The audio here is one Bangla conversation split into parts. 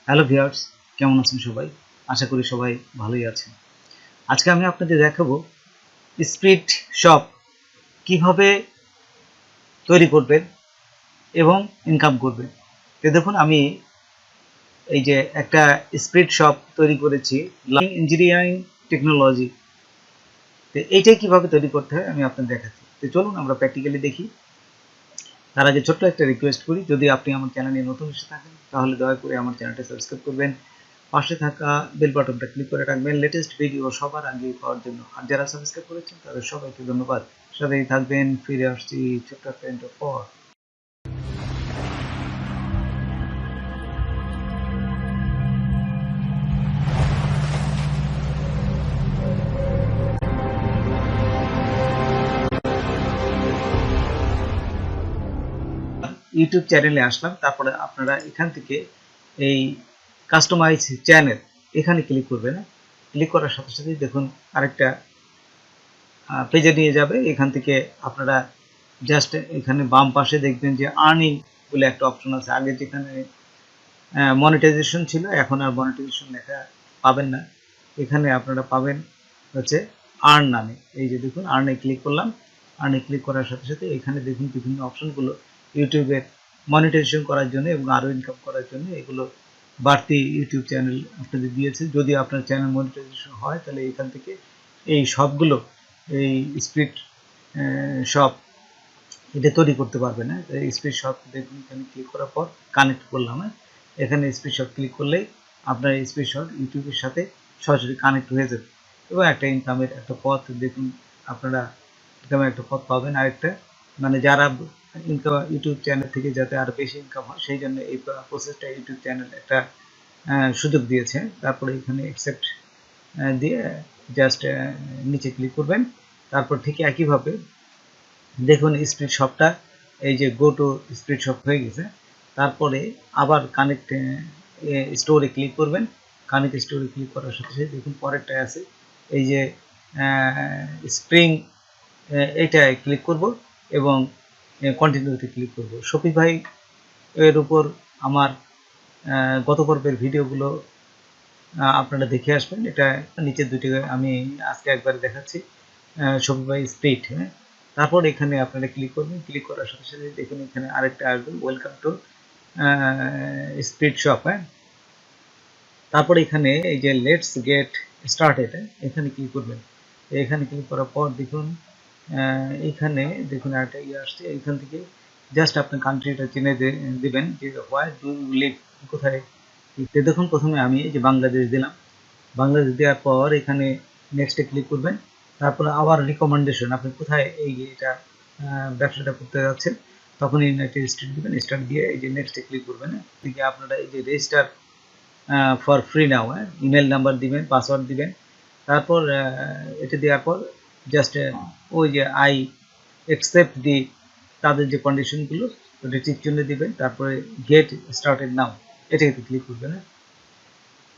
হ্যালো ভিউয়ার্স, কেমন আছেন সবাই? আশা করি সবাই ভালোই আছেন। আজকে আমি আপনাদের দেখাবো স্প্রিট শপ কিভাবে তৈরি করবেন এবং ইনকাম করবেন। তো দেখুন, আমি এই যে একটা স্প্রিট শপ তৈরি করেছি ইঞ্জিনিয়ারিং টেকনোলজি। তো এইটাই কিভাবে তৈরি করতে হয় আমি আপনাদের দেখাচ্ছি। তো চলুন আমরা প্র্যাকটিক্যালি দেখি। তার আগে ছোট্ট একটা রিকোয়েস্ট করি, যদি আপনি আমার চ্যানেলে নতুন এসে থাকেন তাহলে দয়া করে আমার চ্যানেলটা সাবস্ক্রাইব করবেন, পাশে থাকা বেল বাটনটা ক্লিক করে রাখবেন লেটেস্ট ভিডিও সবার আগে পাওয়ার জন্য। আর যারা সাবস্ক্রাইব করেছেন তাদের সবাইকে ধন্যবাদ। সাথেই থাকবেন। ফিরে আসছি ছোট্ট একটা ইন্টার পর। ইউটিউব চ্যানেলে আসলাম, তারপরে আপনারা এখান থেকে এই কাস্টমাইজ চ্যানেল এখানে ক্লিক করবেন। ক্লিক করার সাথে সাথে দেখুন আরেকটা পেজে নিয়ে যাবে। এখান থেকে আপনারা জাস্ট এখানে বাম পাশে দেখবেন যে আর্নিং বলে একটা অপশন আছে। আগে যেখানে মনিটাইজেশন ছিল, এখন আর মনিটাইজেশন লেখা পাবেন না। এখানে আপনারা পাবেন হচ্ছে আর্ন নামে। এই যে দেখুন, আর্নে ক্লিক করলাম। আর্নে ক্লিক করার সাথে সাথে এখানে দেখুন বিভিন্ন অপশনগুলো ইউটিউবের মনিটাইজেশন করার জন্য এবং আরও ইনকাম করার জন্য এগুলো বাড়তি ইউটিউব চ্যানেল আপনাদের দিয়েছে। যদি আপনার চ্যানেল মনিটাইজেশন হয় তাহলে এখান থেকে এই সবগুলো এই স্প্রিট শপ এটা তৈরি করতে পারবে না। স্প্রিট শপ দেখুন, এখানে ক্লিক করার পর কানেক্ট করলাম। এখানে স্প্রিট শপ ক্লিক করলেই আপনার স্প্রিট শপ ইউটিউবের সাথে সরাসরি কানেক্ট হয়ে যাবে এবং একটা ইনকামের একটা পথ দেখুন আপনারা ইনকামের একটা পথ পাবেন। আরেকটা মানে যারা ইনকাম ইউটিউব চ্যানেল থেকে যাতে আরও বেশি ইনকাম হয় সেই জন্য এই প্রসেসটা ইউটিউব চ্যানেল একটা সুযোগ দিয়েছে। তারপরে এখানে অ্যাকসেপ্ট দিয়ে জাস্ট নিচে ক্লিক করবেন। তারপর ঠিক একইভাবে দেখুন স্প্রিট শপটা এই যে গো টু স্প্রিট শপ হয়ে গেছে। তারপরে আবার কানেক্ট স্টোরে ক্লিক করবেন। কানেক্ট স্টোরে ক্লিক করার সাথে সাথে দেখুন পরেরটায় আছে এই যে স্প্রিং, এইটায় ক্লিক করব এবং কন্টিনিউতে ক্লিক করব। শফিক এর উপর আমার গত পর্বের ভিডিওগুলো আপনারা দেখে আসবেন। এটা নিচের দুটি আমি আজকে একবার দেখাচ্ছি, শফিক স্প্রিট। হ্যাঁ, তারপর এখানে আপনারা ক্লিক করবেন। ক্লিক করার সাথে সাথে দেখুন এখানে আরেকটা আসবে, ওয়েলকাম টু স্প্রিট শপ। হ্যাঁ, তারপর এখানে এই যে লেটস গেট স্টার্টেড এখানে ক্লিক করবেন। এখানে ক্লিক করার পর দেখুন এখানে দেখুন আরেকটা ইয়ে আসছে। এখান থেকে জাস্ট আপনার কান্ট্রিটা চিনে দেবেন যে হোয়ার ডু ইউ লিভ, কোথায়। দেখুন প্রথমে আমি এই যে বাংলাদেশ দিলাম। বাংলাদেশ দেওয়ার পর এখানে নেক্সটে ক্লিক করবেন। তারপরে আবার রিকমেন্ডেশন, আপনি কোথায় এই এটা ব্যবসাটা করতে যাচ্ছেন, তখন ইউনাইটেড স্টেট দিবেন। স্টার্ট দিয়ে এই যে নেক্সটে ক্লিক করবেন। এদিকে আপনারা এই যে register for free now, email number দিবেন, পাসওয়ার্ড দিবেন। তারপর এটা দেওয়ার পর জাস্ট ওই যে আই অ্যাকসেপ্ট দি তাদের যে কন্ডিশনগুলো ওটা ঠিক চিহ্ন দিবেন। তারপরে গেট স্টার্টেড নাও এটাকে ক্লিক করবেন।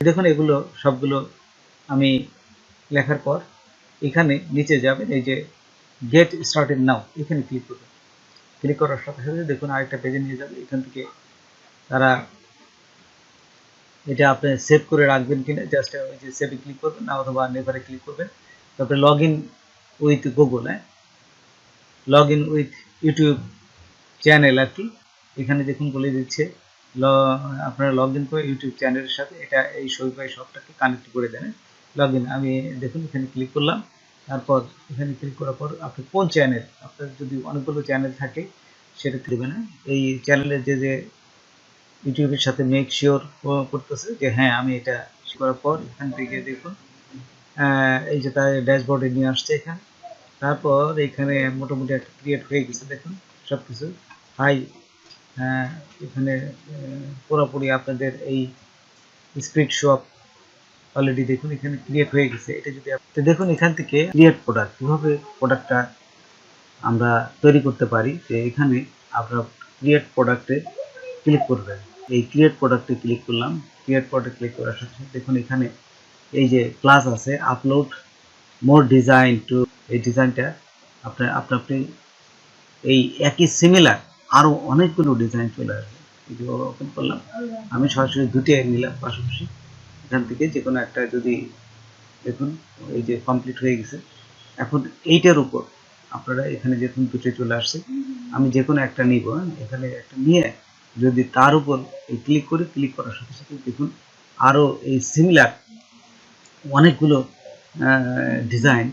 দেখুন এগুলো সবগুলো আমি লেখার পর এখানে নিচে যাবেন, এই যে গেট স্টার্টেড নাও এখানে ক্লিক করবেন। ক্লিক করার সাথে সাথে দেখুন আরেকটা পেজে নিয়ে যাবে। এখান থেকে তারা এটা আপনি সেভ করে রাখবেন কিনা জাস্ট ওই যে সেভে ক্লিক করবেন না, অথবা নেভারে ক্লিক করবেন। তারপরে log in with Google, log in with YouTube channel আর কি। এখানে দেখুন বলে দিচ্ছে আপনারা লগ ইন করে ইউটিউব চ্যানেলের সাথে এটা এই শফিক সবটাকে কানেক্ট করে দেন। লগ ইন আমি দেখুন এখানে ক্লিক করলাম। তারপর এখানে ক্লিক করার পর আপনি কোন চ্যানেল, আপনার যদি অনেকগুলো চ্যানেল থাকে সেটা দেবেন। এই চ্যানেলের যে ইউটিউবের সাথে মেক শিওর করতেছে যে হ্যাঁ আমি এটা করার পর এখান থেকে দেখুন এই যে তার ড্যাশবোর্ডে নিয়ে আসছে এখানে। তারপর এখানে মোটামুটি একটা ক্রিয়েট হয়ে গেছে দেখুন সব কিছু। হাই, এখানে পুরোপুরি আপনাদের এই স্প্রিট শপ অলরেডি দেখুন এখানে ক্রিয়েট হয়ে গেছে। এটা যদি আপনি দেখুন এখান থেকে ক্রিয়েট প্রোডাক্ট, কীভাবে প্রোডাক্টটা আমরা তৈরি করতে পারি। যে এখানে আপনারা ক্রিয়েট প্রোডাক্টে ক্লিক করবেন। এই ক্রিয়েট প্রোডাক্টে ক্লিক করলাম। ক্রিয়েট প্রোডাক্ট ক্লিক করার সাথে সাথে দেখুন এখানে এই যে প্লাস আছে আপলোড মোর ডিজাইন টু, এই ডিজাইনটা আপনি এই একই সিমিলার আরও অনেকগুলো ডিজাইন চলে আসবে। ভিডিও ওপেন করলাম, আমি সরাসরি দুটি নিলাম পাশাপাশি, এখান থেকে যে কোনো একটা যদি দেখুন এই যে কমপ্লিট হয়ে গেছে। এখন এইটার উপর আপনারা এখানে দেখুন দুটো চলে আসছে, আমি যে কোনো একটা নিব, এখানে একটা নিয়ে যদি তার উপর এই ক্লিক করি, ক্লিক করার সাথে সাথে দেখুন আরও এই সিমিলার অনেকগুলো ডিজাইন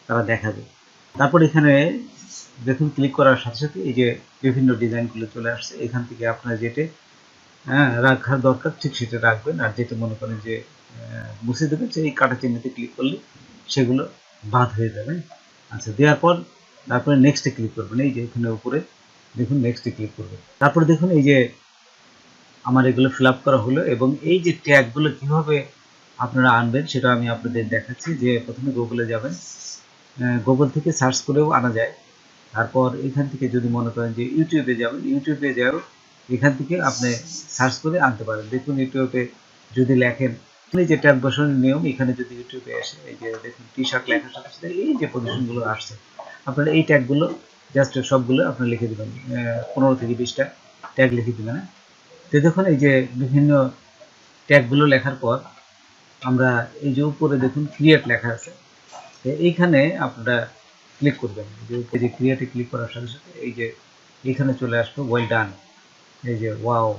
তারা দেখাবে। তারপর এখানে দেখুন ক্লিক করার সাথে সাথে এই যে বিভিন্ন ডিজাইনগুলো চলে আসছে, এখান থেকে আপনার যেটা রাখার দরকার ঠিক সেটা রাখবেন, আর যেটা মনে করেন যে মুছে দেবেন সেই কাটা চিহ্নতে ক্লিক করলে সেগুলো বাদ হয়ে যাবে। আচ্ছা, দেওয়ার পর তারপরে নেক্সটে ক্লিক করবেন, এই যে এখানে উপরে দেখুন নেক্সটে ক্লিক করবেন। তারপরে দেখুন এই যে আমার এগুলো ফিল আপ করা হলো, এবং এই যে ট্যাগগুলো কিভাবে আপনারা আনবেন সেটা আমি আপনাদের দেখাচ্ছি। যে প্রথমে গুগলে যাবেন, গুগল থেকে সার্চ করেও আনা যায়। তারপর এখান থেকে যদি মনে করেন যে ইউটিউবে যাবেন, ইউটিউবে যাও এখান থেকে আপনি সার্চ করে আনতে পারেন। দেখুন ইউটিউবে যদি লেখেন এই যে ট্যাগ বসানোর নিয়ম, এখানে যদি ইউটিউবে আসে এই যে দেখুন টি শার্ট লেখার সাথে সাথে এই যে পজিশনগুলো আসছে, আপনারা এই ট্যাগগুলো জাস্ট সবগুলো আপনারা লিখে দেবেন, 15 থেকে 20টা ট্যাগ লিখে দেবেন। তো দেখুন এই যে বিভিন্ন ট্যাগগুলো লেখার পর আমরা এই যে উপরে দেখুন ক্রিয়েট লেখা আছে, এইখানে আপনারা ক্লিক করবেন। যে ক্রিয়েটে ক্লিক করার সাথে সাথে এই যে এখানে চলে আসবে ওয়েল ডান, এই যে wow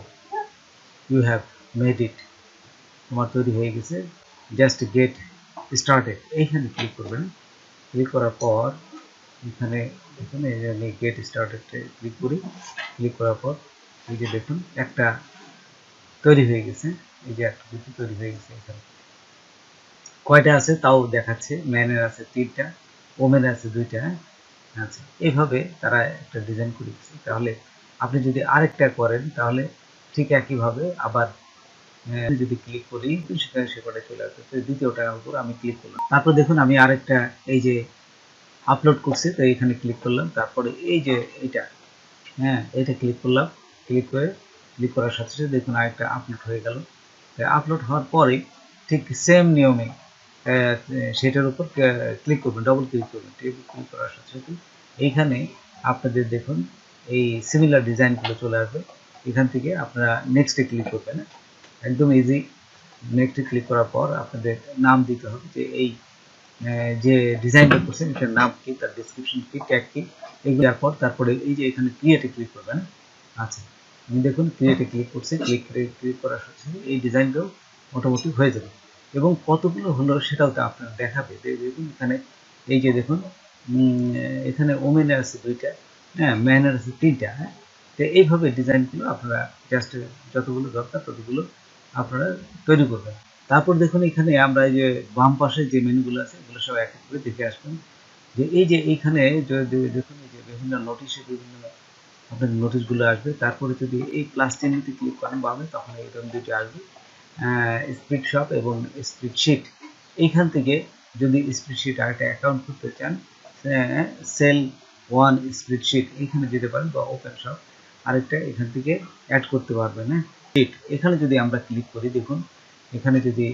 you have made it, তোমার তৈরি হয়ে গেছে, জাস্ট গেট স্টার্টেড, এইখানে ক্লিক করবেন। ক্লিক করার পর এখানে দেখুন এই যে আমি গেট স্টার্টেডে ক্লিক করি, ক্লিক করার পর এই যে দেখুন একটা তৈরি হয়ে গেছে, এই যে একটা কিছু তৈরি হয়ে গেছে। এখানে কয়টা আছে তাও দেখাচ্ছে, ম্যানের আছে 3টা, ওমেন আছে 2টা। আচ্ছা, এইভাবে তারা একটা ডিজাইন করে দিচ্ছে। তাহলে আপনি যদি আরেকটা করেন তাহলে ঠিক একইভাবে আবার যদি ক্লিক করি সেখানে সেখানে চলে আসবে। তো দ্বিতীয়টার উপর আমি ক্লিক করলাম, তারপর দেখুন আমি আরেকটা এই যে আপলোড করছি, তো এইখানে ক্লিক করলাম, তারপরে এই যে এইটা এটা ক্লিক করলাম, ক্লিক করার সাথে সাথে দেখুন আরেকটা আপলোড হয়ে গেল। আপলোড হওয়ার পরে ঠিক সেম নিয়মে সেটার উপর ক্লিক করবেন, ডবল ক্লিক করবেন, ক্লিক করার সাথে সাথে এইখানে আপনাদের দেখুন এই সিমিলার ডিজাইনগুলো চলে আসবে। এখান থেকে আপনারা নেক্সটে ক্লিক করবেন, একদম ইজি। নেক্সটে ক্লিক করার পর আপনাদের নাম দিতে হবে, যে এই যে ডিজাইনটা করছেন এটার নাম কি, তার ডেসক্রিপশন কি, ট্যাগ কি, এগুলোর পর তারপরে এই যে এখানে ক্রিয়েটে ক্লিক করবেন। আচ্ছা, আমি দেখুন ক্রিয়েটে ক্লিক করছি, ক্লিক করার সাথে এই ডিজাইনটাও মোটামুটি হয়ে যাবে, এবং কতগুলো হলো সেটাও তো আপনার দেখাবে। দেখুন এখানে এই যে দেখুন এখানে ওমেনের আছে 2টা, ম্যানের আছে 3টা। তো এইভাবে ডিজাইনগুলো আপনারা জাস্ট যতগুলো দরকার ততগুলো আপনারা তৈরি করবেন। তারপর দেখুন এখানে আমরা এই যে বাম পাশে যে মেনুগুলো আছে এগুলো সব এক এক করে দেখে আসবেন, যে এই যে এইখানে দেখুন এই যে বিভিন্ন নোটিশে বিভিন্ন আপনাদের নোটিশগুলো আসবে। তারপরে যদি এই প্লাস চিহ্নতে ক্লিক করেন বামে, তখন এরকম দুটো আসবে, স্প্রেডশট এবং স্প্রেডশিট। এইখান থেকে যদি স্প্রেডশিট আরেকটা অ্যাকাউন্ট করতে চান, সেল 1 স্প্রেডশিট এইখানে যেতে পারেন, বা ওপেন শপ আরেকটা এখান থেকে অ্যাড করতে পারবেন। এখানে যদি আমরা ক্লিক করি, দেখুন এখানে যদি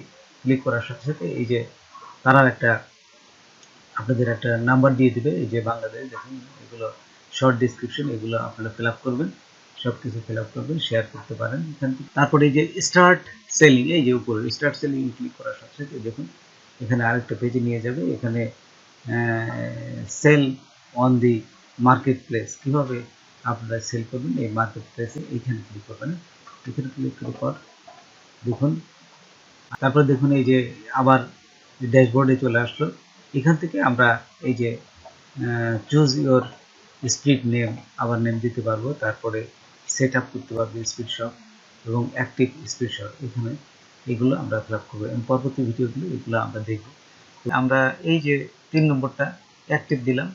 ক্লিক করার সাথে সাথে এই যে তারা একটা আপনাদের একটা নাম্বার দিয়ে দিবে, এই যে বাংলাদেশ, দেখুন এগুলো শর্ট ডিসক্রিপশন, এগুলো আপনারা ফিল আপ করবেন, সব কিছু ফিল আপ করবেন, শেয়ার করতে পারেন এখান থেকে। তারপরে এই যে স্টার্ট সেলিং, এই যে উপরে স্টার্ট সেলিং ক্লিক করার সাথে সাথে দেখুন এখানে আরেকটা পেজে নিয়ে যাবে। এখানে sell on the market place, কীভাবে আপনারা সেল করবেন এই মার্কেট প্লেসে, এইখানে ক্লিক করবেন। এখানে ক্লিক করার পর দেখুন, তারপর দেখুন এই যে আবার ড্যাশবোর্ডে চলে আসলো। এখান থেকে আমরা এই যে চুজ ইওর স্প্রিড নেম, আবার নেম দিতে পারবো, তারপরে সেট আপ করতে পারবো স্প্রিড শপ এবং অ্যাক্টিভ স্প্রিড শপ, এখানে এগুলো আমরা ফিল আপ করবো, এবং পরবর্তী ভিডিওগুলো এগুলো আমরা দেখব। আমরা এই যে 3 নম্বরটা অ্যাক্টিভ দিলাম,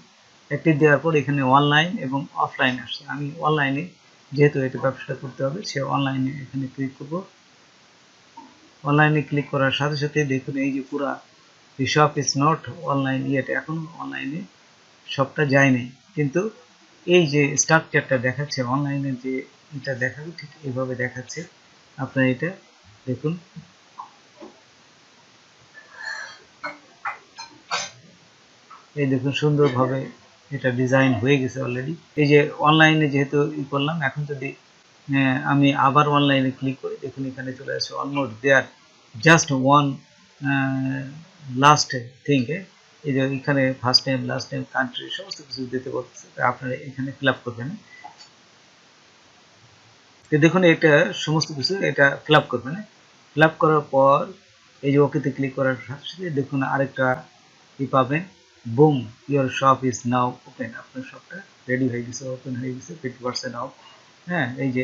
অ্যাক্টিভ দেওয়ার পর এখানে অনলাইন এবং অফলাইন আসছে। আমি অনলাইনে, যেহেতু এটা ব্যবসাটা করতে হবে, সে অনলাইনে এখানে ক্লিক করবো। অনলাইনে ক্লিক করার সাথে সাথে দেখুন এই যে পুরা দি shop is not online yet, এখন অনলাইনে শপটা যায়নি, কিন্তু এই যে স্ট্রাকচারটা দেখাচ্ছে অনলাইনে যে এটা দেখাবে ঠিক এইভাবে দেখাচ্ছে। আপনারা এটা দেখুন, এই দেখুন সুন্দরভাবে এটা ডিজাইন হয়ে গেছে অলরেডি। এই যে অনলাইনে যেহেতু করলাম, এখন যদি আমি আবার অনলাইনে ক্লিক করি, দেখুন এখানে চলে আসছে almost there just one last thing. এই যে এখানে first time, last time, country সমস্ত কিছু দিতে বলতেছে, আপনারা এখানে ফিল আপ করবেন। দেখুন এটা সমস্ত কিছু এটা ফিল আপ করবেন। ফিল আপ করার পর এই যে ওকেতে ক্লিক করার সাথে সাথে দেখুন আরেকটা কি পাবেন, broom, your shop is now open. আপনার শপটা রেডি হয়ে গেছে, ওপেন হয়ে গেছে, 50% অফ। এই যে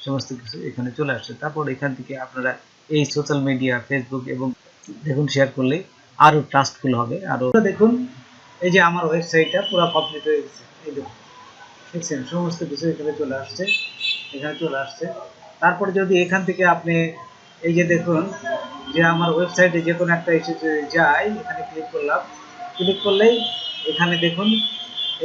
সমস্ত কিছু এখানে চলে আসছে। তারপর এখান থেকে আপনারা এই সোশ্যাল মিডিয়া, ফেসবুক এবং দেখুন শেয়ার করলে আরও ট্রাস্টফুল হবে। আরও দেখুন এই যে আমার ওয়েবসাইটটা পুরো কমপ্লিট হয়ে গেছে। এই দেখুন দেখছেন সমস্ত কিছু এখানে চলে আসছে, এখানে চলে আসছে। তারপরে যদি এখান থেকে আপনি এই যে দেখুন যে আমার ওয়েবসাইটে যে কোনো একটা এসে যাই, এখানে ক্লিক করলাম, ক্লিক করলেই এখানে দেখুন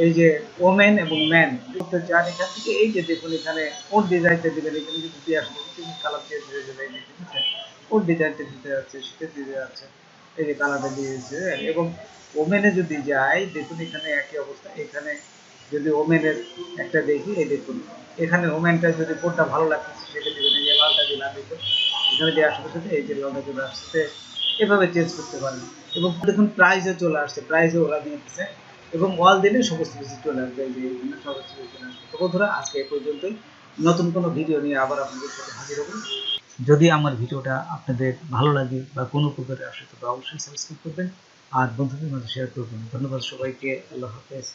এই যে ওমেন এবং ম্যান করতে চান, এখান থেকে এই যে দেখুন এখানে কোন ডিজাইনটা দিবেন, এখানে যদি দিয়ে আসলে কালার চেঞ্জ হয়ে যাবে, ঠিক আছে, কোন ডিজাইনটা দিতে যাচ্ছে সেটা দিতে যাচ্ছে, এই যে কালারটা দিয়েছে। এবং ওমেনে যদি যাই দেখুন এখানে একই অবস্থা, এখানে যদি ওমেনের একটা দেখি, এই দেখুন এখানে ওমেনটা যদি কোনটা ভালো লাগতেছে সেটা দিবেন, এই যে লালটা দিলাম, দেখুন এখানে দেওয়ার সাথে সাথে এই যে লালটা চলে আসছে, এভাবে চেঞ্জ করতে পারেন। এবং দেখুন প্রাইসও চলে আসছে, প্রাইসও ওরা দিয়ে দিচ্ছে, এবং ওয়াল দিলে সমস্ত কিছু চলে আসবে, এই যে এখানে সমস্ত কিছু চলে আসবে। তো বন্ধুরা আজকে এই পর্যন্তই, নতুন কোনো ভিডিও নিয়ে আবার আপনাদের সাথে হাজির হব। যদি আমার ভিডিওটা আপনাদের ভালো লাগে বা কোনো উপকারে আসে তবে অবশ্যই সাবস্ক্রাইব করবেন আর বন্ধুদের মাঝে শেয়ার করবেন। ধন্যবাদ সবাইকে, আল্লাহ হাফেজ।